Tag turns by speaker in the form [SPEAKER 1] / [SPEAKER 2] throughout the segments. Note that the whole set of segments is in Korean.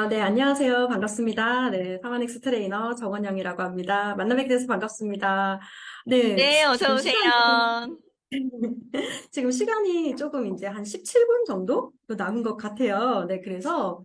[SPEAKER 1] 네, 안녕하세요. 반갑습니다. 네, 사마닉스 트레이너 정원영이라고 합니다. 만나뵙게 돼서 반갑습니다. 네,
[SPEAKER 2] 네, 어서
[SPEAKER 1] 지금 시간이,
[SPEAKER 2] 오세요.
[SPEAKER 1] 지금 시간이 조금 이제 한 17분 정도 남은 것 같아요. 네, 그래서,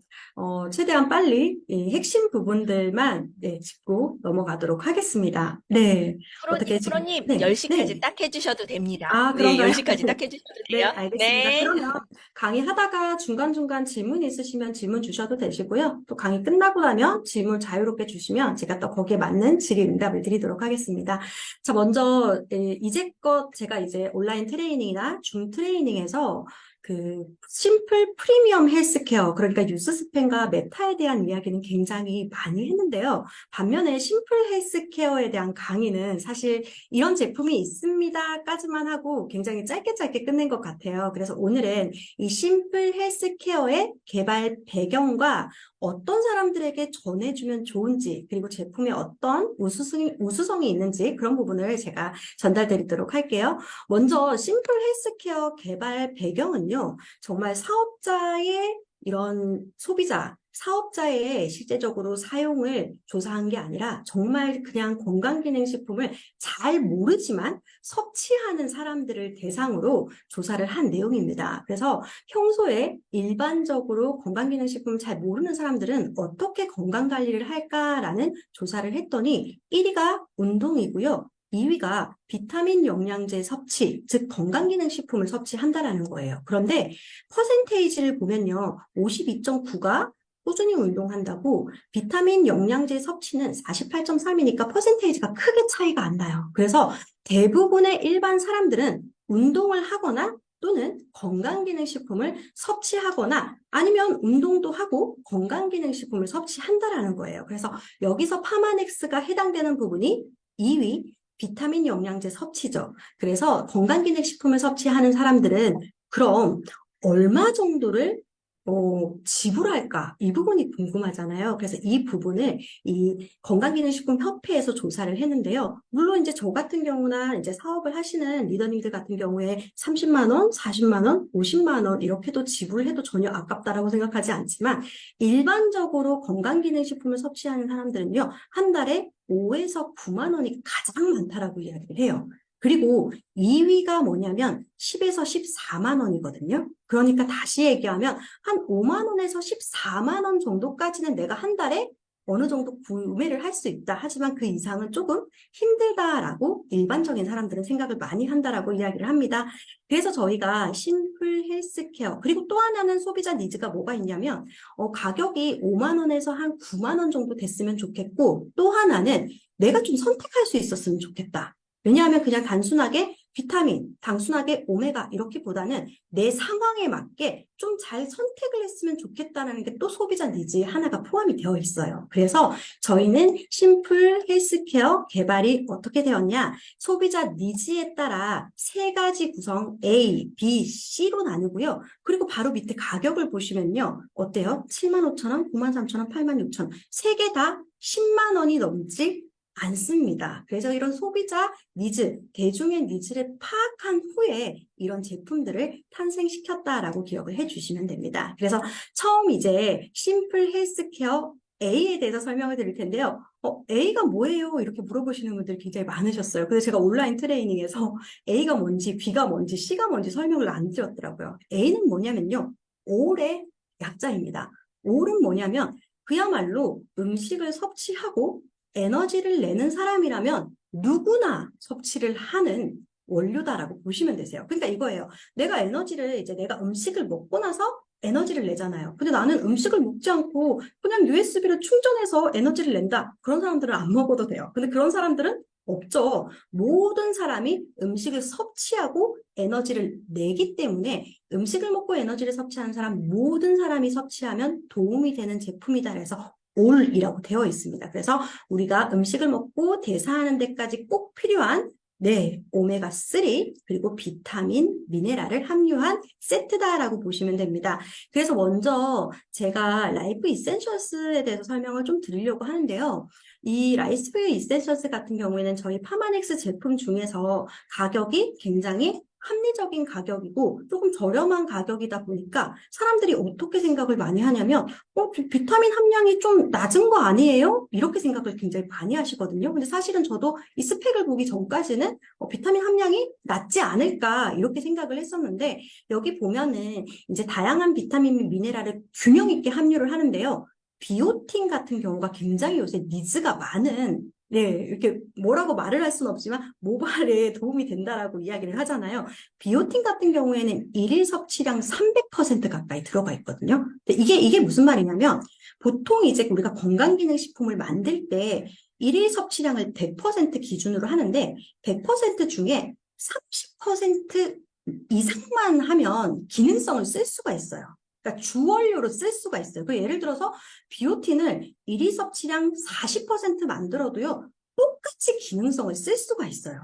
[SPEAKER 1] 최대한 빨리 이 핵심 부분들만, 네, 짚고 넘어가도록 하겠습니다. 네, 어떻게 지금,
[SPEAKER 2] 프로님,
[SPEAKER 1] 네,
[SPEAKER 2] 10시까지
[SPEAKER 1] 네.
[SPEAKER 2] 딱 해주셔도 됩니다. 네,
[SPEAKER 1] 그런가요?
[SPEAKER 2] 10시까지 딱 해주셔도
[SPEAKER 1] 네,
[SPEAKER 2] 돼요.
[SPEAKER 1] 알겠습니다.
[SPEAKER 2] 네.
[SPEAKER 1] 그러면 강의하다가 중간중간 질문 있으시면 질문 주셔도 되시고요. 또 강의 끝나고 나면 질문 자유롭게 주시면 제가 또 거기에 맞는 질의 응답을 드리도록 하겠습니다. 자, 먼저 이제껏 제가 이제 온라인 트레이닝이나 줌 트레이닝에서 그 심플 프리미엄 헬스케어, 그러니까 유스스펜과 메타에 대한 이야기는 굉장히 많이 했는데요. 반면에 심플 헬스케어에 대한 강의는 사실 이런 제품이 있습니다까지만 하고 굉장히 짧게 짧게 끝낸 것 같아요. 그래서 오늘은 이 심플 헬스케어의 개발 배경과 어떤 사람들에게 전해주면 좋은지, 그리고 제품에 어떤 우수성이 있는지 그런 부분을 제가 전달드리도록 할게요. 먼저 심플 헬스케어 개발 배경은요, 정말 사업자의 이런 사업자의 실제적으로 사용을 조사한 게 아니라 정말 그냥 건강기능식품을 잘 모르지만 섭취하는 사람들을 대상으로 조사를 한 내용입니다. 그래서 평소에 일반적으로 건강기능식품 잘 모르는 사람들은 어떻게 건강관리를 할까라는 조사를 했더니 1위가 운동이고요. 2위가 비타민 영양제 섭취, 즉 건강기능식품을 섭취한다라는 거예요. 그런데 퍼센테이지를 보면요. 52.9가 꾸준히 운동한다고 비타민 영양제 섭취는 48.3이니까 퍼센테이지가 크게 차이가 안 나요. 그래서 대부분의 일반 사람들은 운동을 하거나 또는 건강기능식품을 섭취하거나 아니면 운동도 하고 건강기능식품을 섭취한다라는 거예요. 그래서 여기서 파마넥스가 해당되는 부분이 2위 비타민 영양제 섭취죠. 그래서 건강기능식품을 섭취하는 사람들은 그럼 얼마 정도를 지불할까? 이 부분이 궁금하잖아요. 그래서 이 부분을 이 건강기능식품협회에서 조사를 했는데요. 물론 이제 저 같은 경우나 이제 사업을 하시는 리더님들 같은 경우에 30만 원, 40만 원, 50만 원 이렇게도 지불해도 전혀 아깝다라고 생각하지 않지만 일반적으로 건강기능식품을 섭취하는 사람들은요. 한 달에 5에서 9만 원이 가장 많다라고 이야기를 해요. 그리고 2위가 뭐냐면 10에서 14만 원이거든요. 그러니까 다시 얘기하면 한 5만 원에서 14만 원 정도까지는 내가 한 달에 어느 정도 구매를 할 수 있다. 하지만 그 이상은 조금 힘들다라고 일반적인 사람들은 생각을 많이 한다라고 이야기를 합니다. 그래서 저희가 심플 헬스케어, 그리고 또 하나는 소비자 니즈가 뭐가 있냐면 가격이 5만 원에서 한 9만 원 정도 됐으면 좋겠고, 또 하나는 내가 좀 선택할 수 있었으면 좋겠다. 왜냐하면 그냥 단순하게 비타민, 단순하게 오메가 이렇게보다는 내 상황에 맞게 좀 잘 선택을 했으면 좋겠다는 게 또 소비자 니즈에 하나가 포함이 되어 있어요. 그래서 저희는 심플 헬스케어 개발이 어떻게 되었냐? 소비자 니즈에 따라 세 가지 구성 A, B, C로 나누고요. 그리고 바로 밑에 가격을 보시면요. 어때요? 7만 5천 원, 9만 3천 원, 8만 6천 원. 세 개 다 10만 원이 넘지 않습니다. 그래서 이런 소비자 니즈, 대중의 니즈를 파악한 후에 이런 제품들을 탄생시켰다라고 기억을 해주시면 됩니다. 그래서 처음 이제 심플 헬스케어 A에 대해서 설명을 드릴 텐데요. A가 뭐예요? 이렇게 물어보시는 분들이 굉장히 많으셨어요. 그래서 제가 온라인 트레이닝에서 A가 뭔지, B가 뭔지, C가 뭔지 설명을 안 드렸더라고요. A는 뭐냐면요. 올의 약자입니다. 올은 뭐냐면 그야말로 음식을 섭취하고 에너지를 내는 사람이라면 누구나 섭취를 하는 원료다라고 보시면 되세요. 그러니까 이거예요. 내가 음식을 먹고 나서 에너지를 내잖아요. 근데 나는 음식을 먹지 않고 그냥 USB를 충전해서 에너지를 낸다. 그런 사람들은 안 먹어도 돼요. 근데 그런 사람들은 없죠. 모든 사람이 음식을 섭취하고 에너지를 내기 때문에 음식을 먹고 에너지를 섭취하는 사람, 모든 사람이 섭취하면 도움이 되는 제품이다. 그래서 올이라고 되어 있습니다. 그래서 우리가 음식을 먹고 대사하는 데까지 꼭 필요한 네, 오메가3 그리고 비타민, 미네랄을 함유한 세트다라고 보시면 됩니다. 그래서 먼저 제가 라이프 이센셜스에 대해서 설명을 좀 드리려고 하는데요. 이 라이프 이센셜스 같은 경우에는 저희 파마넥스 제품 중에서 가격이 굉장히 합리적인 가격이고 조금 저렴한 가격이다 보니까 사람들이 어떻게 생각을 많이 하냐면 비타민 함량이 좀 낮은 거 아니에요? 이렇게 생각을 굉장히 많이 하시거든요. 근데 사실은 저도 이 스펙을 보기 전까지는 비타민 함량이 낮지 않을까 이렇게 생각을 했었는데 여기 보면은 이제 다양한 비타민, 미네랄을 균형 있게 함유를 하는데요. 비오틴 같은 경우가 굉장히 요새 니즈가 많은 네, 이렇게 뭐라고 말을 할 수는 없지만 모발에 도움이 된다라고 이야기를 하잖아요. 비오틴 같은 경우에는 일일 섭취량 300% 가까이 들어가 있거든요. 근데 이게 무슨 말이냐면 보통 이제 우리가 건강기능식품을 만들 때 일일 섭취량을 100% 기준으로 하는데 100% 중에 30% 이상만 하면 기능성을 쓸 수가 있어요. 그러니까 주원료로 쓸 수가 있어요. 그 예를 들어서 비오틴을 일일 섭취량 40% 만들어도요, 똑같이 기능성을 쓸 수가 있어요.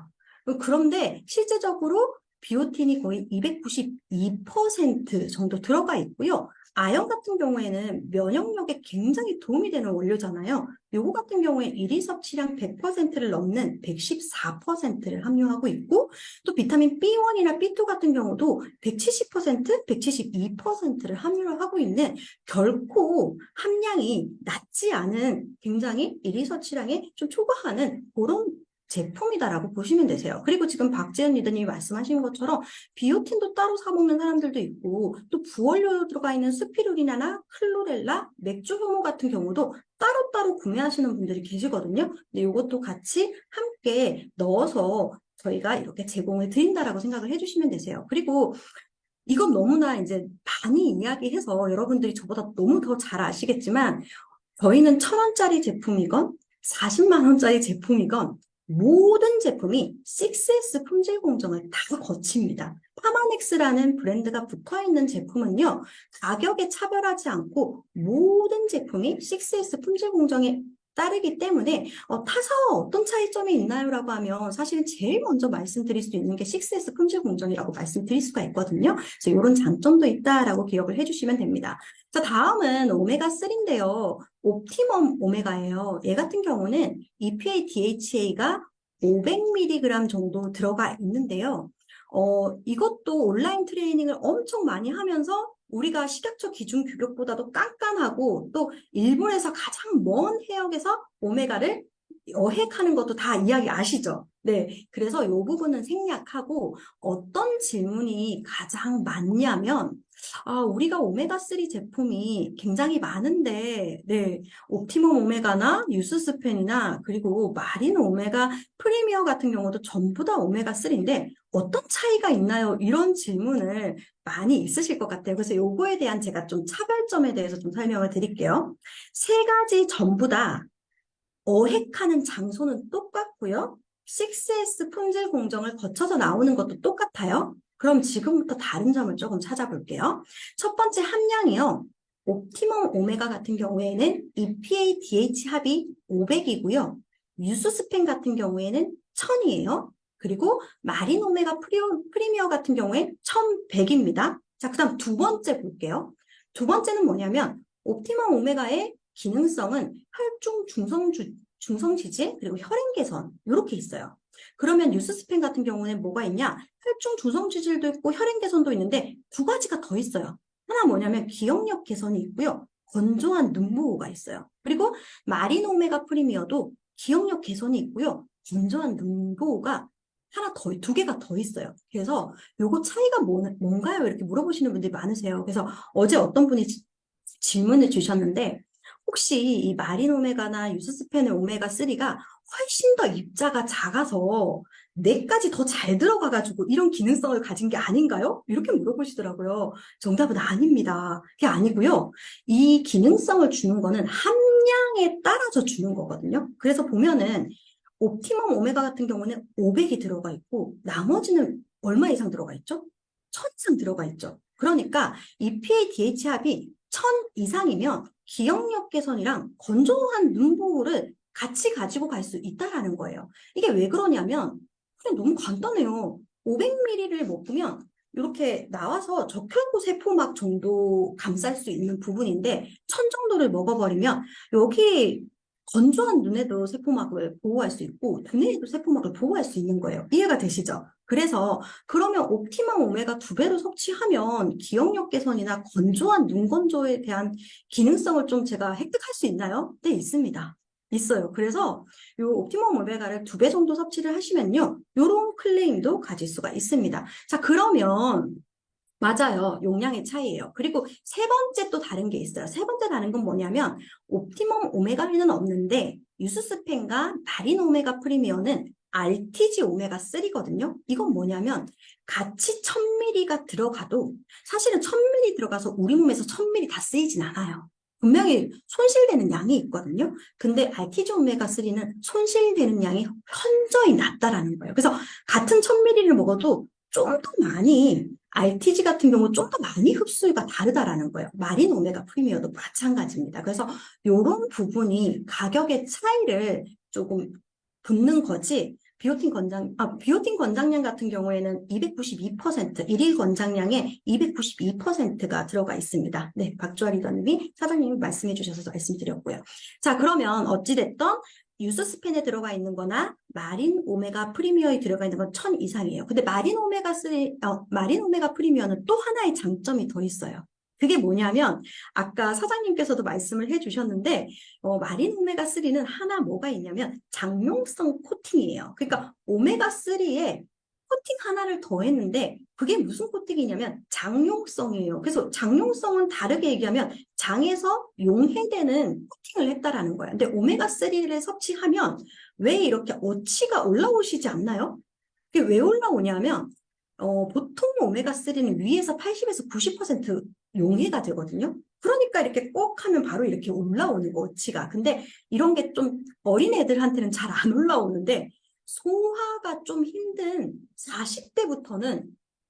[SPEAKER 1] 그런데 실제적으로 비오틴이 거의 292% 정도 들어가 있고요. 아연 같은 경우에는 면역력에 굉장히 도움이 되는 원료잖아요. 요거 같은 경우에 일일 섭취량 100%를 넘는 114%를 함유하고 있고 또 비타민 B1이나 B2 같은 경우도 170%, 172%를 함유를 하고 있는 결코 함량이 낮지 않은 굉장히 일일 섭취량에 좀 초과하는 그런 제품이다라고 보시면 되세요. 그리고 지금 박지은 리더님이 말씀하신 것처럼 비오틴도 따로 사 먹는 사람들도 있고 또 부원료 들어가 있는 스피루리나나 클로렐라, 맥주 효모 같은 경우도 따로따로 구매하시는 분들이 계시거든요. 근데 이것도 같이 함께 넣어서 저희가 이렇게 제공을 드린다라고 생각을 해주시면 되세요. 그리고 이건 너무나 이제 많이 이야기해서 여러분들이 저보다 너무 더 잘 아시겠지만 저희는 1,000원짜리 제품이건 40만 원짜리 제품이건 모든 제품이 6S 품질 공정을 다 거칩니다. 파마넥스라는 브랜드가 붙어있는 제품은요, 가격에 차별하지 않고 모든 제품이 6S 품질 공정에 따르기 때문에 타사와 어떤 차이점이 있나요? 라고 하면 사실은 제일 먼저 말씀드릴 수 있는 게 6S 품질 공정이라고 말씀드릴 수가 있거든요. 그래서 이런 장점도 있다라고 기억을 해주시면 됩니다. 자, 다음은 오메가3인데요. 옵티멈 오메가예요. 얘 같은 경우는 EPA, DHA가 500mg 정도 들어가 있는데요. 이것도 온라인 트레이닝을 엄청 많이 하면서 우리가 식약처 기준 규격보다도 깐깐하고 또 일본에서 가장 먼 해역에서 오메가를 어획하는 것도 다 이야기 아시죠? 네. 그래서 이 부분은 생략하고 어떤 질문이 가장 많냐면 우리가 오메가3 제품이 굉장히 많은데, 네, 옵티멈 오메가나 유스스펜이나 그리고 마린 오메가 프리미어 같은 경우도 전부 다 오메가3인데 어떤 차이가 있나요? 이런 질문을 많이 있으실 것 같아요. 그래서 요거에 대한 제가 좀 차별점에 대해서 좀 설명을 드릴게요. 세 가지 전부 다 어획하는 장소는 똑같고요. 6S 품질 공정을 거쳐서 나오는 것도 똑같아요. 그럼 지금부터 다른 점을 조금 찾아볼게요. 첫 번째 함량이요. 옵티멈 오메가 같은 경우에는 EPA, DH 합이 500이고요. 유수스펜 같은 경우에는 1000이에요. 그리고 마린 오메가 프리미어 같은 경우에 1100입니다. 자, 그 다음 두 번째 볼게요. 두 번째는 뭐냐면 옵티멈 오메가의 기능성은 혈중 중성 지질 그리고 혈행 개선 이렇게 있어요. 그러면 뉴스스펜 같은 경우는 뭐가 있냐? 혈중 중성 지질도 있고 혈행 개선도 있는데 두 가지가 더 있어요. 하나 뭐냐면 기억력 개선이 있고요. 건조한 눈 보호가 있어요. 그리고 마린 오메가 프리미어도 기억력 개선이 있고요. 건조한 눈 보호가 두 개가 더 있어요. 그래서 요거 차이가 뭔가요? 이렇게 물어보시는 분들이 많으세요. 그래서 어제 어떤 분이 질문을 주셨는데 혹시 이 마린 오메가나 유스스펜의 오메가3가 훨씬 더 입자가 작아서 뇌까지 더 잘 들어가가지고 이런 기능성을 가진 게 아닌가요? 이렇게 물어보시더라고요. 정답은 아닙니다. 그게 아니고요. 이 기능성을 주는 거는 함량에 따라서 주는 거거든요. 그래서 보면은 옵티멈 오메가 같은 경우는 500이 들어가 있고 나머지는 얼마 이상 들어가 있죠? 1000 이상 들어가 있죠. 그러니까 EPA, DH 합이 1000 이상이면 기억력 개선이랑 건조한 눈 보호를 같이 가지고 갈 수 있다라는 거예요. 이게 왜 그러냐면 그냥 너무 간단해요. 500ml를 먹으면 이렇게 나와서 적혈구 세포막 정도 감쌀 수 있는 부분인데 1000 정도를 먹어버리면 여기 건조한 눈에도 세포막을 보호할 수 있고 두뇌에도 세포막을 보호할 수 있는 거예요. 이해가 되시죠? 그래서 그러면 옵티멈 오메가 2배로 섭취하면 기억력 개선이나 건조한 눈 건조에 대한 기능성을 좀 제가 획득할 수 있나요? 네, 있습니다. 있어요. 그래서 요 옵티멈 오메가를 2배 정도 섭취를 하시면요, 요런 클레임도 가질 수가 있습니다. 자, 그러면 맞아요. 용량의 차이예요. 그리고 세 번째 또 다른 게 있어요. 세 번째 다른 건 뭐냐면 옵티멈 오메가1는 없는데 유스스펜과 마린 오메가 프리미어는 RTG 오메가 3거든요. 이건 뭐냐면 같이 1000ml가 들어가도 사실은 1000ml 들어가서 우리 몸에서 1000ml 다 쓰이진 않아요. 분명히 손실되는 양이 있거든요. 근데 RTG 오메가 3는 손실되는 양이 현저히 낮다라는 거예요. 그래서 같은 1000ml를 먹어도 좀 더 많이 RTG 같은 경우 좀 더 많이 흡수가 다르다라는 거예요. 마린 오메가 프리미어도 마찬가지입니다. 그래서 이런 부분이 가격의 차이를 조금 붙는 거지. 비오틴 권장량 같은 경우에는 292%, 일일 권장량에 292%가 들어가 있습니다. 네, 박주아 리더님이 사장님이 말씀해 주셔서 말씀드렸고요. 자, 그러면 어찌됐던 유스스펜에 들어가 있는 거나 마린 오메가 프리미어에 들어가 있는 건 1000 이상이에요. 근데 마린 오메가 프리미어는 또 하나의 장점이 더 있어요. 그게 뭐냐면 아까 사장님께서도 말씀을 해주셨는데 마린 오메가 3는 하나 뭐가 있냐면 장용성 코팅이에요. 그러니까 오메가 3에 코팅 하나를 더했는데 그게 무슨 코팅이냐면 장용성이에요. 그래서 장용성은 다르게 얘기하면 장에서 용해되는 코팅을 했다라는 거예요. 근데 오메가3를 섭취하면 왜 이렇게 어치가 올라오시지 않나요? 그게 왜 올라오냐면 보통 오메가3는 위에서 80에서 90% 용해가 되거든요. 그러니까 이렇게 꼭 하면 바로 이렇게 올라오는 거, 어치가. 근데 이런 게 좀 어린 애들한테는 잘 안 올라오는데 소화가 좀 힘든 40대부터는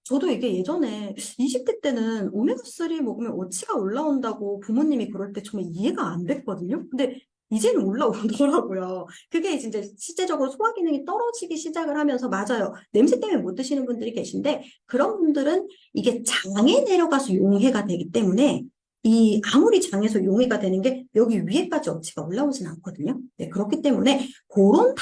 [SPEAKER 1] 저도 이게 예전에 20대 때는 오메가3 먹으면 어치가 올라온다고 부모님이 그럴 때 정말 이해가 안 됐거든요. 근데 이제는 올라오더라고요. 그게 진짜 실제적으로 소화 기능이 떨어지기 시작을 하면서 맞아요. 냄새 때문에 못 드시는 분들이 계신데 그런 분들은 이게 장에 내려가서 용해가 되기 때문에 아무리 장에서 용해가 되는 게 여기 위에까지 어치가 올라오진 않거든요. 네, 그렇기 때문에 그런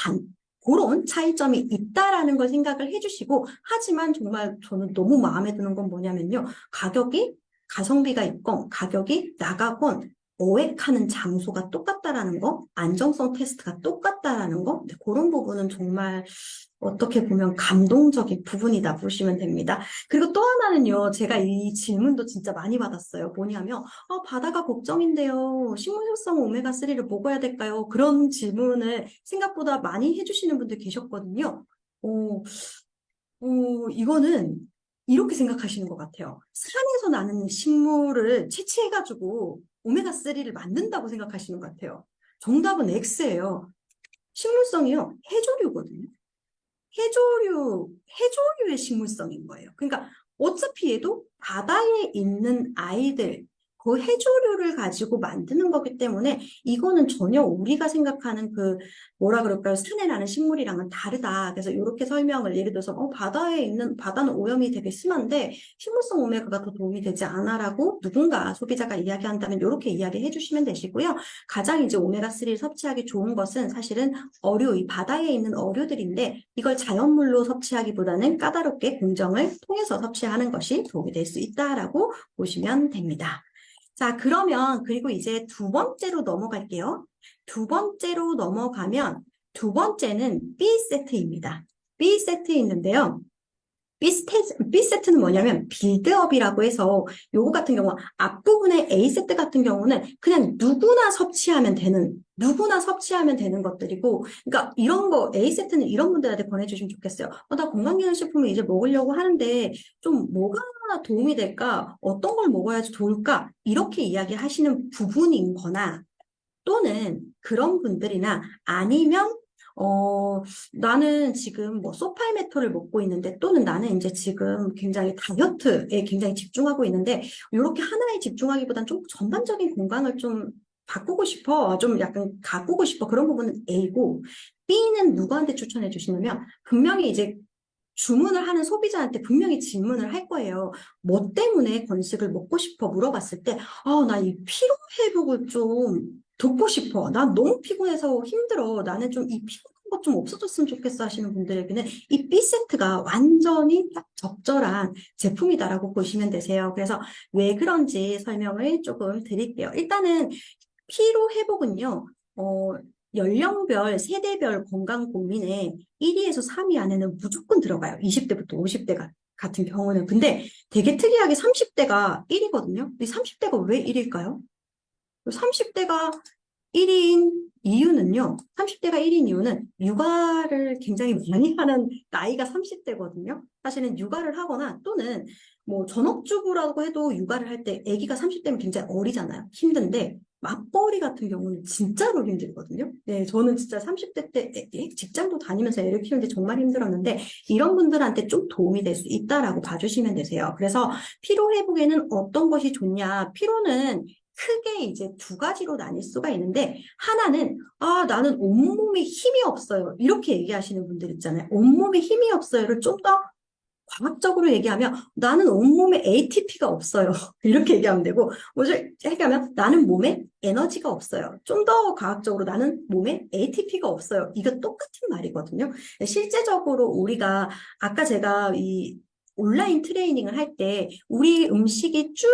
[SPEAKER 1] 차이점이 있다라는 걸 생각을 해주시고, 하지만 정말 저는 너무 마음에 드는 건 뭐냐면요. 가격이 가성비가 있건 가격이 나가건 어획하는 장소가 똑같다라는 거, 안정성 테스트가 똑같다라는 거, 네, 그런 부분은 정말 어떻게 보면 감동적인 부분이다 보시면 됩니다. 그리고 또 하나는요, 제가 이 질문도 진짜 많이 받았어요. 뭐냐면, 바다가 걱정인데요. 식물성 오메가3를 먹어야 될까요? 그런 질문을 생각보다 많이 해주시는 분들 계셨거든요. 이거는 이렇게 생각하시는 것 같아요. 산에서 나는 식물을 채취해가지고 오메가3를 만든다고 생각하시는 것 같아요. 정답은 X예요. 식물성이요. 해조류거든요. 해조류의 식물성인 거예요. 그러니까 어차피 얘도 바다에 있는 아이들, 그 해조류를 가지고 만드는 거기 때문에 이거는 전혀 우리가 생각하는 뭐라 그럴까요? 산에 나는 식물이랑은 다르다. 그래서 이렇게 설명을 예를 들어서 바다는 오염이 되게 심한데 식물성 오메가가 더 도움이 되지 않아라고 누군가 소비자가 이야기한다면 이렇게 이야기해 주시면 되시고요. 가장 이제 오메가3를 섭취하기 좋은 것은 사실은 이 바다에 있는 어류들인데 이걸 자연물로 섭취하기보다는 까다롭게 공정을 통해서 섭취하는 것이 도움이 될 수 있다라고 보시면 됩니다. 자, 그리고 이제 두 번째로 넘어갈게요. 두 번째로 넘어가면 두 번째는 B 세트입니다. B 세트 있는데요. B 세트는 뭐냐면 빌드업이라고 해서 요거 같은 경우 앞부분의 A 세트 같은 경우는 그냥 누구나 섭취하면 되는 것들이고, 그러니까 이런 거 A 세트는 이런 분들한테 권해주시면 좋겠어요. 나 건강기능식품을 이제 먹으려고 하는데 좀 뭐가 도움이 될까? 어떤 걸 먹어야지 좋을까? 이렇게 이야기하시는 부분인 거나 또는 그런 분들이나 아니면 나는 지금 뭐 소팔메토를 먹고 있는데 또는 나는 이제 지금 굉장히 다이어트에 굉장히 집중하고 있는데 이렇게 하나에 집중하기보단 좀 전반적인 건강을 좀 바꾸고 싶어. 좀 약간 가꾸고 싶어. 그런 부분은 A고 B는 누구한테 추천해 주시냐면 분명히 이제 주문을 하는 소비자한테 분명히 질문을 할 거예요. 뭐 때문에 건식을 먹고 싶어 물어봤을 때, 나 이 피로 회복을 좀 돕고 싶어. 난 너무 피곤해서 힘들어. 나는 좀 이 피곤한 것 좀 없어졌으면 좋겠어 하시는 분들에게는 이 B 세트가 완전히 딱 적절한 제품이다라고 보시면 되세요. 그래서 왜 그런지 설명을 조금 드릴게요. 일단은 피로 회복은요, 연령별, 세대별 건강 고민에 1위에서 3위 안에는 무조건 들어가요. 20대부터 50대가 같은 경우는. 근데 되게 특이하게 30대가 1위거든요. 이 30대가 왜 1위일까요? 30대가 1위인 이유는요. 30대가 1위인 이유는 육아를 굉장히 많이 하는 나이가 30대거든요. 사실은 육아를 하거나 또는 뭐 전업주부라고 해도 육아를 할 때 아기가 30대면 굉장히 어리잖아요. 힘든데 맞벌이 같은 경우는 진짜로 힘들거든요. 네, 저는 진짜 30대 때 직장도 다니면서 애를 키우는데 정말 힘들었는데 이런 분들한테 좀 도움이 될 수 있다라고 봐주시면 되세요. 그래서 피로 회복에는 어떤 것이 좋냐? 피로는 크게 이제 두 가지로 나뉠 수가 있는데 하나는 나는 온몸에 힘이 없어요. 이렇게 얘기하시는 분들 있잖아요. 온몸에 힘이 없어요를 좀 더 과학적으로 얘기하면 나는 온몸에 ATP가 없어요. 이렇게 얘기하면 되고 뭐지? 얘기하면 나는 몸에 에너지가 없어요. 좀 더 과학적으로 나는 몸에 ATP가 없어요. 이거 똑같은 말이거든요. 실제적으로 우리가 아까 제가 이 온라인 트레이닝을 할 때 우리 음식이 쭉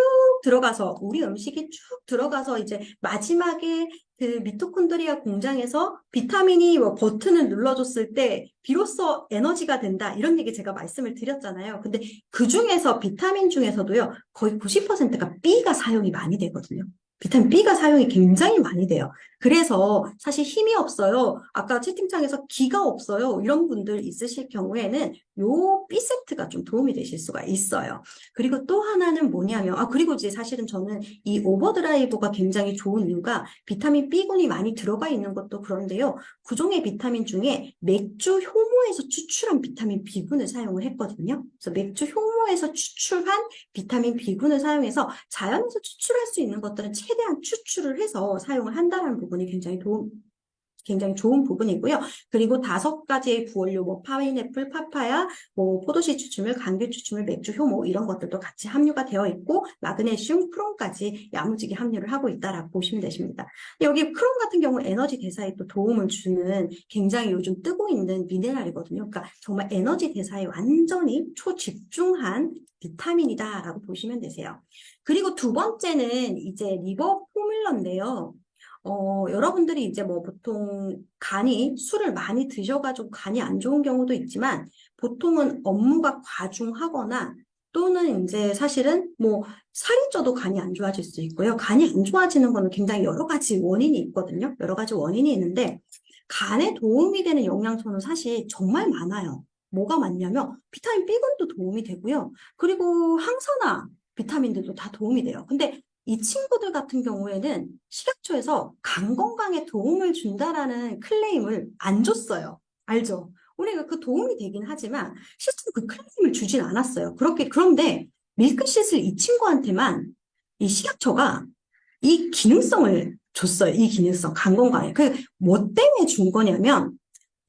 [SPEAKER 1] 들어가서 이제 마지막에 그 미토콘드리아 공장에서 비타민이 뭐 버튼을 눌러줬을 때 비로소 에너지가 된다 이런 얘기 제가 말씀을 드렸잖아요. 근데 그 중에서 비타민 중에서도요 거의 90%가 B가 사용이 많이 되거든요. 비타민 B가 사용이 굉장히 많이 돼요. 그래서 사실 힘이 없어요. 아까 채팅창에서 기가 없어요. 이런 분들 있으실 경우에는 요 B 세트가 좀 도움이 되실 수가 있어요. 그리고 또 하나는 뭐냐면, 그리고 이제 사실은 저는 이 오버드라이브가 굉장히 좋은 이유가 비타민 B군이 많이 들어가 있는 것도 그런데요. 그 종의 비타민 중에 맥주 효모에서 추출한 비타민 B군을 사용을 했거든요. 그래서 맥주 효모에서 추출한 비타민 B군을 사용해서 자연에서 추출할 수 있는 것들은 최대한 추출을 해서 사용을 한다는 부분이 굉장히 좋은 부분이고요. 그리고 5가지의 부원료, 뭐 파인애플, 파파야, 뭐 포도씨 추출물, 감귤 추출물, 맥주 효모 이런 것들도 같이 함유가 되어 있고 마그네슘, 크롬까지 야무지게 함유를 하고 있다라고 보시면 되십니다. 여기 크롬 같은 경우 에너지 대사에 또 도움을 주는 굉장히 요즘 뜨고 있는 미네랄이거든요. 그러니까 정말 에너지 대사에 완전히 초집중한 비타민이다라고 보시면 되세요. 그리고 두 번째는 이제 리버 포뮬러인데요. 여러분들이 이제 뭐 보통 술을 많이 드셔가지고 간이 안 좋은 경우도 있지만 보통은 업무가 과중하거나 또는 이제 사실은 뭐 살이 쪄도 간이 안 좋아질 수 있고요. 간이 안 좋아지는 거는 굉장히 여러 가지 원인이 있거든요. 여러 가지 원인이 있는데 간에 도움이 되는 영양소는 사실 정말 많아요. 뭐가 많냐면 비타민 B군도 도움이 되고요. 그리고 항산화 비타민들도 다 도움이 돼요. 근데 이 친구들 같은 경우에는 식약처에서 간 건강에 도움을 준다라는 클레임을 안 줬어요. 알죠? 우리가 그 도움이 되긴 하지만 실제로 그 클레임을 주진 않았어요. 그런데 밀크시슬 이 친구한테만 이 식약처가 이 기능성을 줬어요. 이 기능성, 간 건강에. 뭐 때문에 준 거냐면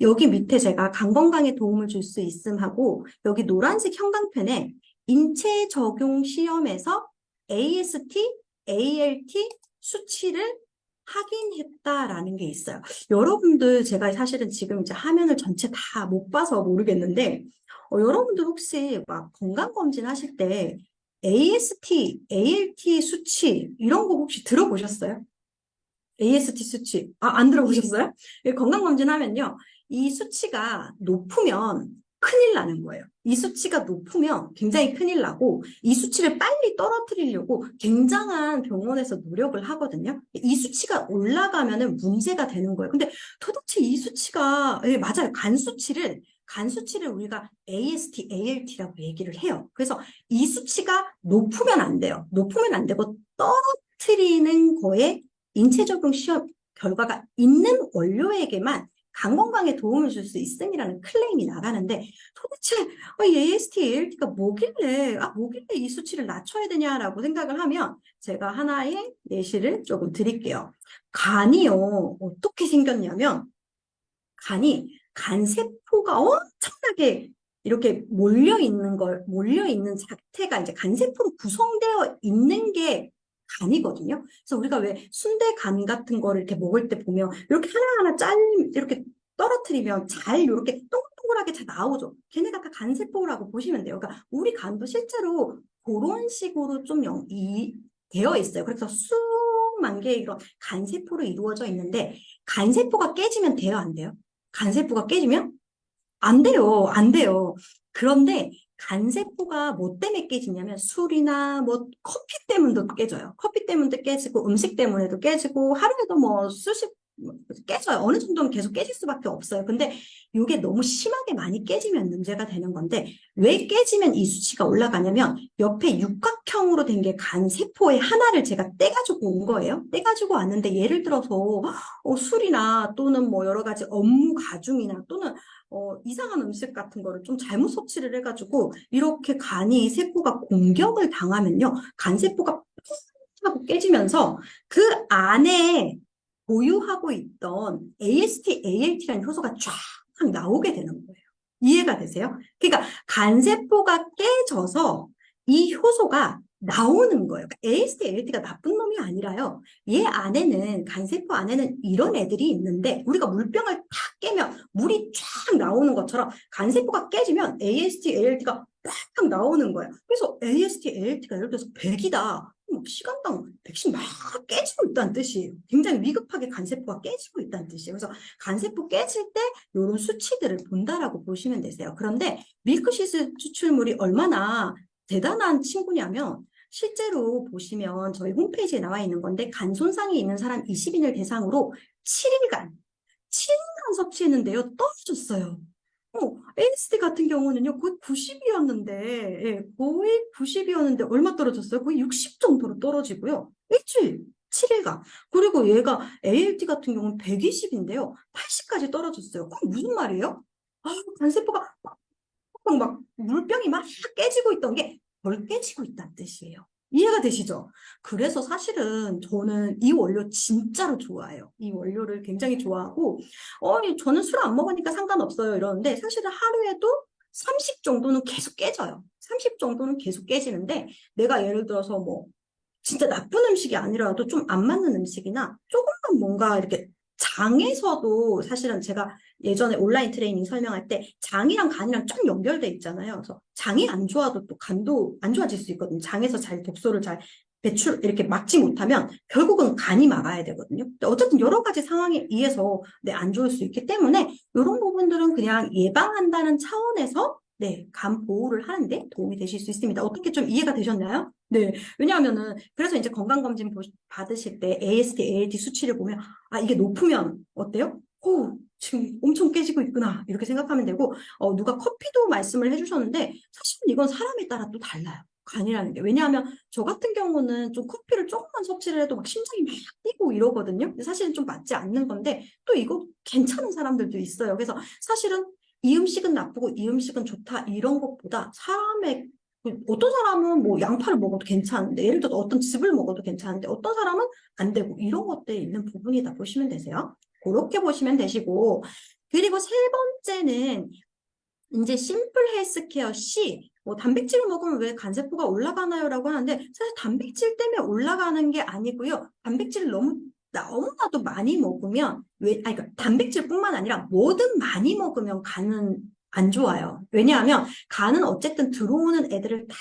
[SPEAKER 1] 여기 밑에 제가 간 건강에 도움을 줄 수 있음 하고 여기 노란색 형광펜에 인체 적용 시험에서 AST, ALT 수치를 확인했다라는 게 있어요. 여러분들 제가 사실은 지금 이제 화면을 전체 다 못 봐서 모르겠는데 여러분들 혹시 막 건강검진 하실 때 AST, ALT 수치 이런 거 혹시 들어보셨어요? AST 수치. 안 들어보셨어요? 건강검진 하면요. 이 수치가 높으면 큰일 나는 거예요. 이 수치가 높으면 굉장히 큰일 나고 이 수치를 빨리 떨어뜨리려고 굉장한 병원에서 노력을 하거든요. 이 수치가 올라가면은 문제가 되는 거예요. 근데 도대체 이 수치가 맞아요. 간 수치를 우리가 AST, ALT라고 얘기를 해요. 그래서 이 수치가 높으면 안 돼요. 높으면 안 되고 떨어뜨리는 거에 인체 적용 시험 결과가 있는 원료에게만 간 건강에 도움을 줄 수 있음이라는 클레임이 나가는데 도대체 이 AST, ALT가 뭐길래 이 수치를 낮춰야 되냐라고 생각을 하면 제가 하나의 예시를 조금 드릴게요. 간이요 어떻게 생겼냐면 간이 간세포가 엄청나게 이렇게 몰려 있는 자태가 이제 간세포로 구성되어 있는 게 간이거든요. 그래서 우리가 왜 순대 간 같은 거를 이렇게 먹을 때 보면 이렇게 하나하나 이렇게 떨어뜨리면 잘 이렇게 동글동글하게 잘 나오죠. 걔네가 다 간세포라고 보시면 돼요. 그러니까 우리 간도 실제로 그런 식으로 좀 되어 있어요. 그래서 수만 개의 이런 간세포로 이루어져 있는데 간세포가 깨지면 돼요, 안 돼요? 간세포가 깨지면 안 돼요. 안 돼요. 그런데 간세포가 뭐 때문에 깨지냐면 술이나 뭐 커피 때문에도 깨져요. 커피 때문에도 깨지고 음식 때문에도 깨지고 하루에도 뭐 수십 깨져요. 어느 정도는 계속 깨질 수밖에 없어요. 근데 이게 너무 심하게 많이 깨지면 문제가 되는 건데 왜 깨지면 이 수치가 올라가냐면 옆에 육각형으로 된 게 간세포의 하나를 제가 떼가지고 온 거예요. 떼가지고 왔는데 예를 들어서 술이나 또는 뭐 여러 가지 업무 가중이나 또는 이상한 음식 같은 거를 좀 잘못 섭취를 해가지고 이렇게 간이 세포가 공격을 당하면요. 간세포가 하고 깨지면서 그 안에 보유하고 있던 AST, ALT라는 효소가 쫙 나오게 되는 거예요. 이해가 되세요? 그러니까 간세포가 깨져서 이 효소가 나오는 거예요. 그러니까 AST, ALT가 나쁜 놈이 아니라요. 얘 안에는, 간세포 안에는 이런 애들이 있는데 우리가 물병을 탁 깨면 물이 쫙 나오는 것처럼 간세포가 깨지면 AST, ALT가 팍 나오는 거예요. 그래서 AST, ALT가 예를 들어서 100이다. 시간당 100씩 막 깨지고 있다는 뜻이에요. 굉장히 위급하게 간세포가 깨지고 있다는 뜻이에요. 그래서 간세포 깨질 때 이런 수치들을 본다라고 보시면 되세요. 그런데 밀크시스 추출물이 얼마나 대단한 친구냐면 실제로 보시면 저희 홈페이지에 나와 있는 건데 간 손상이 있는 사람 20인을 대상으로 7일간 섭취했는데요. 떨어졌어요. ASD 같은 경우는요, 거의 90이었는데, 예, 거의 90이었는데, 얼마 떨어졌어요? 거의 60 정도로 떨어지고요. 일주일, 7일간. 그리고 얘가 ALT 같은 경우는 120인데요, 80까지 떨어졌어요. 그럼 무슨 말이에요? 간세포가 막 물병이 막 깨지고 있던 게 덜 깨지고 있다는 뜻이에요. 이해가 되시죠? 그래서 사실은 저는 이 원료 진짜로 좋아해요. 이 원료를 굉장히 좋아하고, 저는 술 안 먹으니까 상관없어요. 이러는데 사실은 하루에도 30 정도는 계속 깨져요. 30 정도는 계속 깨지는데 내가 예를 들어서 뭐 진짜 나쁜 음식이 아니라도 좀 안 맞는 음식이나 조금만 뭔가 이렇게 장에서도 사실은 제가 예전에 온라인 트레이닝 설명할 때 장이랑 간이랑 좀 연결돼 있잖아요. 그래서 장이 안 좋아도 또 간도 안 좋아질 수 있거든요. 장에서 잘 독소를 잘 배출 이렇게 막지 못하면 결국은 간이 막아야 되거든요. 근데 어쨌든 여러 가지 상황에 의해서 안 좋을 수 있기 때문에 이런 부분들은 그냥 예방한다는 차원에서 간 보호를 하는데 도움이 되실 수 있습니다. 어떻게 좀 이해가 되셨나요? 네. 왜냐하면은, 그래서 이제 건강검진 받으실 때 AST, ALT 수치를 보면, 이게 높으면 어때요? 지금 엄청 깨지고 있구나. 이렇게 생각하면 되고, 누가 커피도 말씀을 해주셨는데, 사실은 이건 사람에 따라 또 달라요. 간이라는 게. 왜냐하면, 저 같은 경우는 좀 커피를 조금만 섭취를 해도 막 심장이 막 뛰고 이러거든요. 근데 사실은 좀 맞지 않는 건데, 또 이거 괜찮은 사람들도 있어요. 그래서 사실은 이 음식은 나쁘고 이 음식은 좋다. 이런 것보다 사람의 어떤 사람은 뭐 양파를 먹어도 괜찮은데 예를 들어서 어떤 즙을 먹어도 괜찮은데 어떤 사람은 안 되고 이런 것들이 있는 부분이다 보시면 되세요. 그렇게 보시면 되시고 그리고 세 번째는 이제 심플 헬스케어 C 뭐 단백질을 먹으면 왜 간세포가 올라가나요? 라고 하는데 사실 단백질 때문에 올라가는 게 아니고요. 단백질을 너무나도 많이 먹으면 그러니까 단백질뿐만 아니라 뭐든 많이 먹으면 간은 안 좋아요. 왜냐하면 간은 어쨌든 들어오는 애들을 다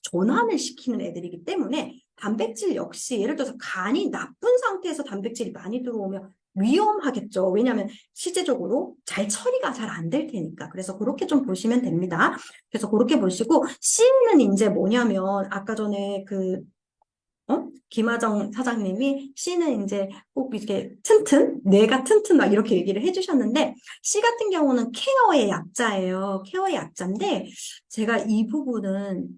[SPEAKER 1] 전환을 시키는 애들이기 때문에 단백질 역시 예를 들어서 간이 나쁜 상태에서 단백질이 많이 들어오면 위험하겠죠. 왜냐하면 실제적으로 잘 처리가 잘 안 될 테니까. 그래서 그렇게 좀 보시면 됩니다. 그래서 그렇게 보시고 C는 이제 뭐냐면 아까 전에 김하정 사장님이 C는 이제 꼭 이렇게 뇌가 튼튼 막 이렇게 얘기를 해주셨는데 C 같은 경우는 케어의 약자예요. 케어의 약자인데 제가 이 부분은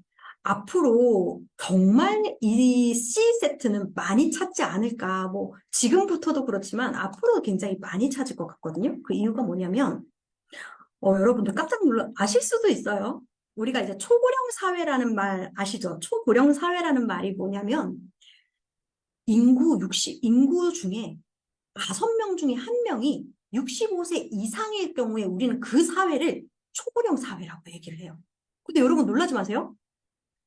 [SPEAKER 1] 앞으로 정말 이 C 세트는 많이 찾지 않을까. 뭐 지금부터도 그렇지만 앞으로 굉장히 많이 찾을 것 같거든요. 그 이유가 뭐냐면 여러분들 깜짝 아실 수도 있어요. 우리가 이제 초고령 사회라는 말 아시죠? 초고령 사회라는 말이 뭐냐면 인구 중에 5명 중에 1명이 65세 이상일 경우에 우리는 그 사회를 초고령 사회라고 얘기를 해요. 근데 여러분 놀라지 마세요.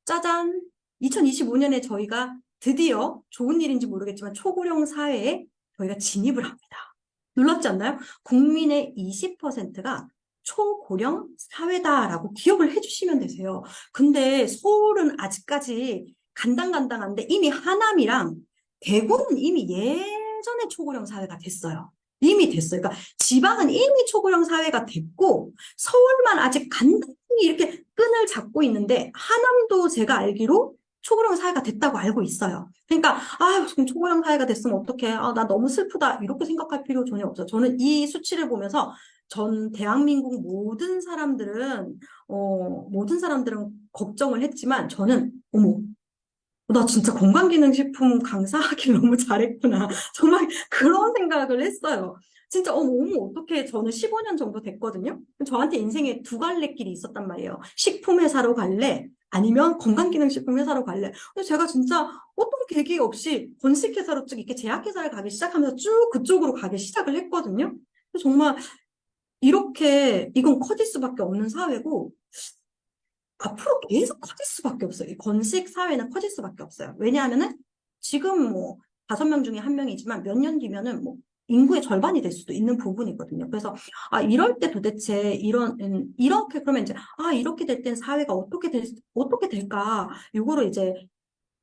[SPEAKER 1] 짜잔! 2025년에 저희가 드디어 좋은 일인지 모르겠지만 초고령 사회에 저희가 진입을 합니다. 놀랍지 않나요? 국민의 20%가 초고령 사회다라고 기억을 해주시면 되세요. 근데 서울은 아직까지 간당간당한데 이미 하남이랑 대구는 이미 예전에 초고령 사회가 됐어요. 이미 됐어요. 그러니까 지방은 이미 초고령 사회가 됐고 서울만 아직 간단히 이렇게 끈을 잡고 있는데 하남도 제가 알기로 초고령 사회가 됐다고 알고 있어요. 그러니까 지금 초고령 사회가 됐으면 어떡해. 나 너무 슬프다. 이렇게 생각할 필요 전혀 없어요. 저는 이 수치를 보면서 전 대한민국 모든 사람들은 걱정을 했지만 저는 어머, 나 진짜 건강기능식품 강사하길 너무 잘했구나. 정말 그런 생각을 했어요. 진짜 어머 어떻게 저는 15년 정도 됐거든요. 저한테 인생에 두 갈래 길이 있었단 말이에요. 식품회사로 갈래 아니면 건강기능식품 회사로 갈래. 근데 제가 진짜 어떤 계기 없이 건식회사로 쭉 이렇게 제약회사를 가기 시작하면서 쭉 그쪽으로 가기 시작을 했거든요. 정말 이렇게 이건 커질 수밖에 없는 사회고 앞으로 계속 커질 수밖에 없어요. 이 건식 사회는 커질 수밖에 없어요. 왜냐하면은 지금 뭐 5명 중에 1명이지만 몇 년 뒤면은 뭐 인구의 절반이 될 수도 있는 부분이거든요. 그래서 이럴 때 도대체 이렇게 그러면 이제 이렇게 될 땐 사회가 어떻게 될까? 이거를 이제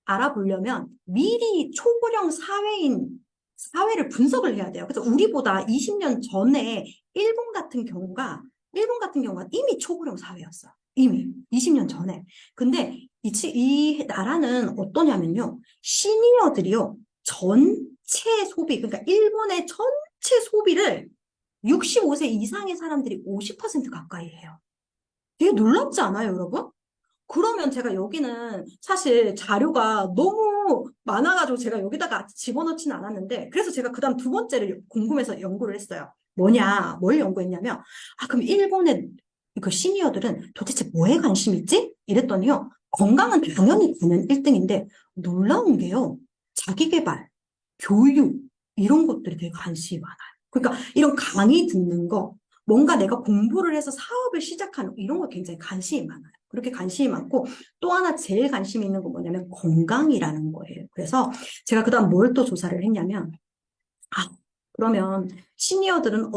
[SPEAKER 1] 알아보려면 미리 초고령 사회를 분석을 해야 돼요. 그래서 우리보다 20년 전에 일본 같은 경우가 이미 초고령 사회였어요. 이미 20년 전에. 근데 이 나라는 어떠냐면요. 시니어들이요. 전체 소비, 그러니까 일본의 전체 소비를 65세 이상의 사람들이 50% 가까이 해요. 되게 놀랍지 않아요, 여러분? 그러면 제가 여기는 사실 자료가 너무 많아가지고 제가 여기다가 집어넣지는 않았는데, 그래서 제가 그 다음 두 번째를 궁금해서 연구를 했어요. 뭘 연구했냐면, 그럼 일본의 그 시니어들은 도대체 뭐에 관심 있지? 이랬더니요, 건강은 당연히 저는 1등인데, 놀라운 게요, 자기계발, 교육, 이런 것들이 되게 관심이 많아요. 그러니까 이런 강의 듣는 거, 뭔가 내가 공부를 해서 사업을 시작하는 이런 거 굉장히 관심이 많아요. 그렇게 관심이 많고 또 하나 제일 관심이 있는 건 뭐냐면 건강이라는 거예요. 그래서 제가 그다음 뭘 또 조사를 했냐면 그러면 시니어들은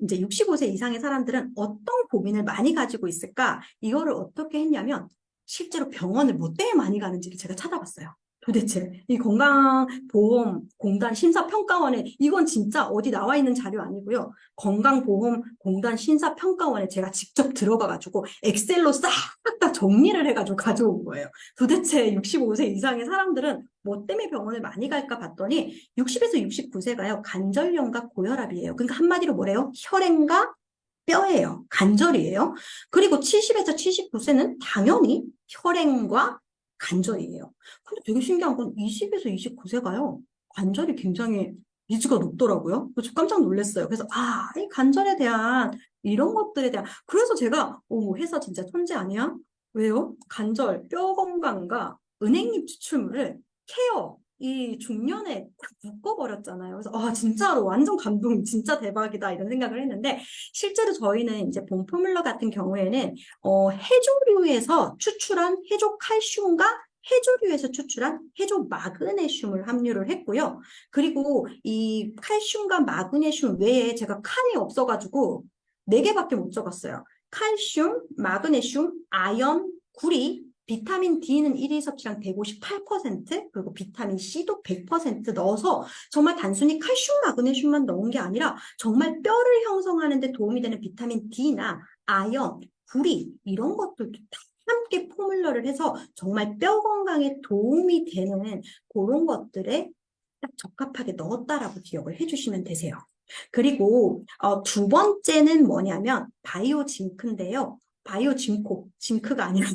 [SPEAKER 1] 이제 65세 이상의 사람들은 어떤 고민을 많이 가지고 있을까? 이거를 어떻게 했냐면 실제로 병원을 뭐 때문에 많이 가는지를 제가 찾아봤어요. 도대체 이 건강보험공단 심사평가원에 이건 진짜 어디 나와 있는 자료 아니고요. 건강보험공단 심사평가원에 제가 직접 들어가가지고 엑셀로 싹 다 정리를 해가지고 가져온 거예요. 도대체 65세 이상의 사람들은 뭐 때문에 병원을 많이 갈까 봤더니 60에서 69세가요. 관절염과 고혈압이에요. 그러니까 한마디로 뭐래요? 혈행과 뼈예요. 관절이에요. 그리고 70에서 79세는 당연히 혈행과 관절이에요. 근데 되게 신기한 건 20에서 29세가요. 관절이 굉장히 니즈가 높더라고요. 그래서 깜짝 놀랐어요. 그래서 이 관절에 대한 이런 것들에 대한 그래서 제가 회사 진짜 천재 아니야? 왜요? 관절, 뼈 건강과 은행잎 추출물을 이 중년에 딱 묶어버렸잖아요. 그래서 진짜로 완전 감동, 진짜 대박이다 이런 생각을 했는데 실제로 저희는 이제 봄포뮬러 같은 경우에는 해조류에서 추출한 해조 칼슘과 해조류에서 추출한 해조 마그네슘을 함유를 했고요. 그리고 이 칼슘과 마그네슘 외에 제가 칸이 없어가지고 4개밖에 못 적었어요. 칼슘, 마그네슘, 아연, 구리, 비타민 D는 1일 섭취량 158%, 그리고 비타민 C도 100% 넣어서 정말 단순히 칼슘, 마그네슘만 넣은 게 아니라 정말 뼈를 형성하는 데 도움이 되는 비타민 D나 아연, 구리 이런 것들도 다 함께 포뮬러를 해서 정말 뼈 건강에 도움이 되는 그런 것들에 딱 적합하게 넣었다라고 기억을 해주시면 되세요. 그리고 두 번째는 뭐냐면 바이오 징크인데요. 징크가 아니라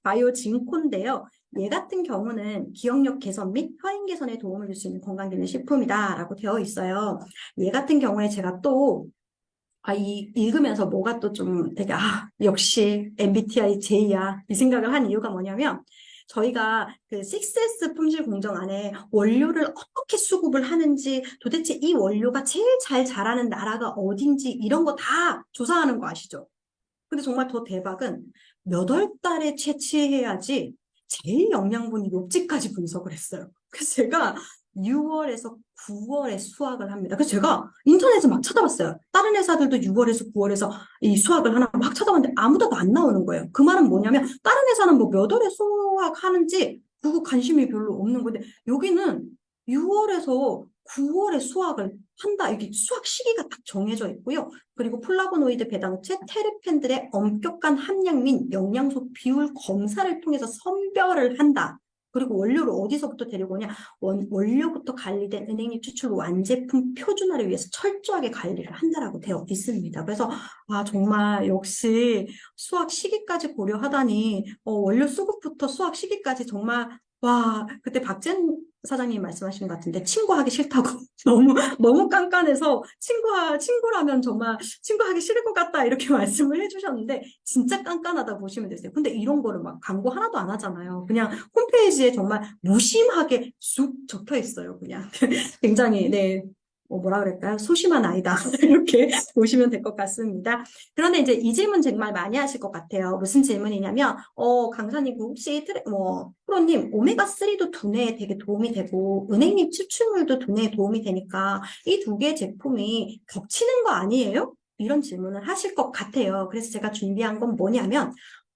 [SPEAKER 1] 바이오 징코인데요. 얘 같은 경우는 기억력 개선 및 혈행 개선에 도움을 줄 수 있는 건강기능식품이다라고 되어 있어요. 얘 같은 경우에 제가 또 읽으면서 뭐가 또 좀 되게 역시 MBTI J야 이 생각을 한 이유가 뭐냐면 저희가 그 6S 품질 공정 안에 원료를 어떻게 수급을 하는지 도대체 이 원료가 제일 잘 자라는 나라가 어딘지 이런 거 다 조사하는 거 아시죠? 근데 정말 더 대박은 몇 월 달에 채취해야지 제일 영양분이 높지까지 분석을 했어요. 그래서 제가 6월에서 9월에 수확을 합니다. 그래서 제가 인터넷에 막 찾아봤어요. 다른 회사들도 6월에서 9월에서 이 수확을 하나 막 찾아봤는데 아무데도 안 나오는 거예요. 그 말은 뭐냐면 다른 회사는 뭐 몇 월에 수확하는지 그거 관심이 별로 없는 건데 여기는 6월에서 9월에 수확을 한다. 이게 수확 시기가 딱 정해져 있고요. 그리고 플라보노이드 배당체, 테르펜들의 엄격한 함량 및 영양소 비율 검사를 통해서 선별을 한다. 그리고 원료를 어디서부터 데리고 오냐? 원료부터 관리된 은행잎 추출 완제품 표준화를 위해서 철저하게 관리를 한다라고 되어 있습니다. 그래서 정말 역시 수확 시기까지 고려하다니 원료 수급부터 수확 시기까지 정말 그때 박진 사장님 말씀하신 것 같은데 친구하기 싫다고 너무 깐깐해서 친구라면 정말 친구하기 싫을 것 같다 이렇게 말씀을 해주셨는데 진짜 깐깐하다 보시면 되세요. 근데 이런 거를 막 광고 하나도 안 하잖아요. 그냥 홈페이지에 정말 무심하게 쑥 적혀 있어요. 그냥 굉장히 네. 뭐라 그럴까요? 소심한 아이다. 이렇게 보시면 될 것 같습니다. 그런데 이제 이 질문 정말 많이 하실 것 같아요. 무슨 질문이냐면, 강사님, 그 혹시 프로님, 오메가3도 두뇌에 되게 도움이 되고, 은행잎 추출물도 두뇌에 도움이 되니까, 이 두 개의 제품이 겹치는 거 아니에요? 이런 질문을 하실 것 같아요. 그래서 제가 준비한 건 뭐냐면,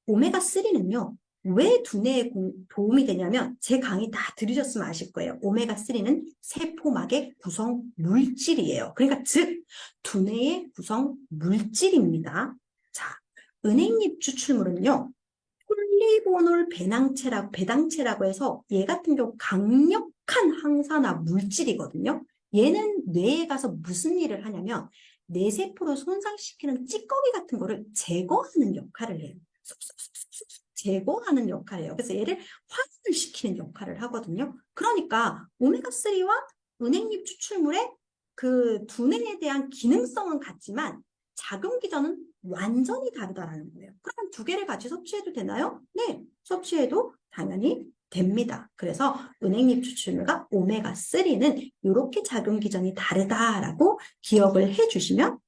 [SPEAKER 1] 오메가3는요, 왜 두뇌에 도움이 되냐면 제 강의 다 들으셨으면 아실 거예요. 오메가3는 세포막의 구성 물질이에요. 그러니까 즉 두뇌의 구성 물질입니다. 자, 은행잎 추출물은요. 폴리보놀 배당체라고 해서 얘 같은 경우 강력한 항산화 물질이거든요. 얘는 뇌에 가서 무슨 일을 하냐면 뇌 세포를 손상시키는 찌꺼기 같은 거를 제거하는 역할을 해요. 제거하는 역할을 해요. 그래서 얘를 활성을 시키는 역할을 하거든요. 그러니까 오메가3와 은행잎 추출물의 그 두뇌에 대한 기능성은 같지만 자금 기전은 완전히 다르다라는 거예요. 그럼 두 개를 같이 섭취해도 되나요? 네, 섭취해도 당연히 됩니다. 그래서 은행잎 추출물과 오메가3는 이렇게 자금 기전이 다르다라고 기억을 해주시면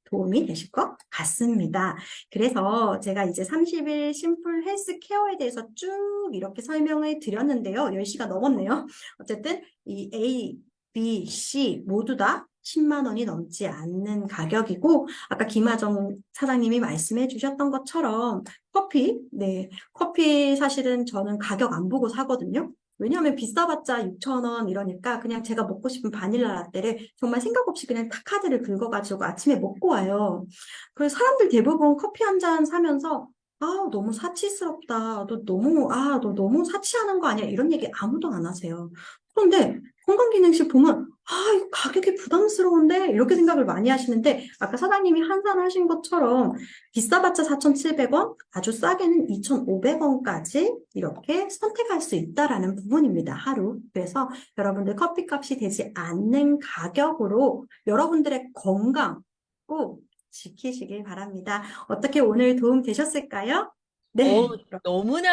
[SPEAKER 1] 도움이 되실 것 같습니다. 그래서 제가 이제 30일 심플 헬스 케어에 대해서 쭉 이렇게 설명을 드렸는데요. 10시가 넘었네요. 어쨌든 이 A, B, C 모두 다 10만 원이 넘지 않는 가격이고 아까 김하정 사장님이 말씀해 주셨던 것처럼 커피 사실은 저는 가격 안 보고 사거든요. 왜냐하면 비싸봤자 6,000원 이러니까 그냥 제가 먹고 싶은 바닐라 라떼를 정말 생각 없이 그냥 탁 카드를 긁어가지고 아침에 먹고 와요. 그래서 사람들 대부분 커피 한 잔 사면서 너무 사치스럽다. 너 너무 사치하는 거 아니야? 이런 얘기 아무도 안 하세요. 그런데 건강기능식품은 이거 가격이 부담스러운데? 이렇게 생각을 많이 하시는데 아까 사장님이 한산하신 것처럼 비싸봤자 4,700원, 아주 싸게는 2,500원까지 이렇게 선택할 수 있다라는 부분입니다. 하루. 그래서 여러분들 커피값이 되지 않는 가격으로 여러분들의 건강 꼭 지키시길 바랍니다. 어떻게 오늘 도움 되셨을까요?
[SPEAKER 2] 어,
[SPEAKER 1] 네.
[SPEAKER 2] 너무나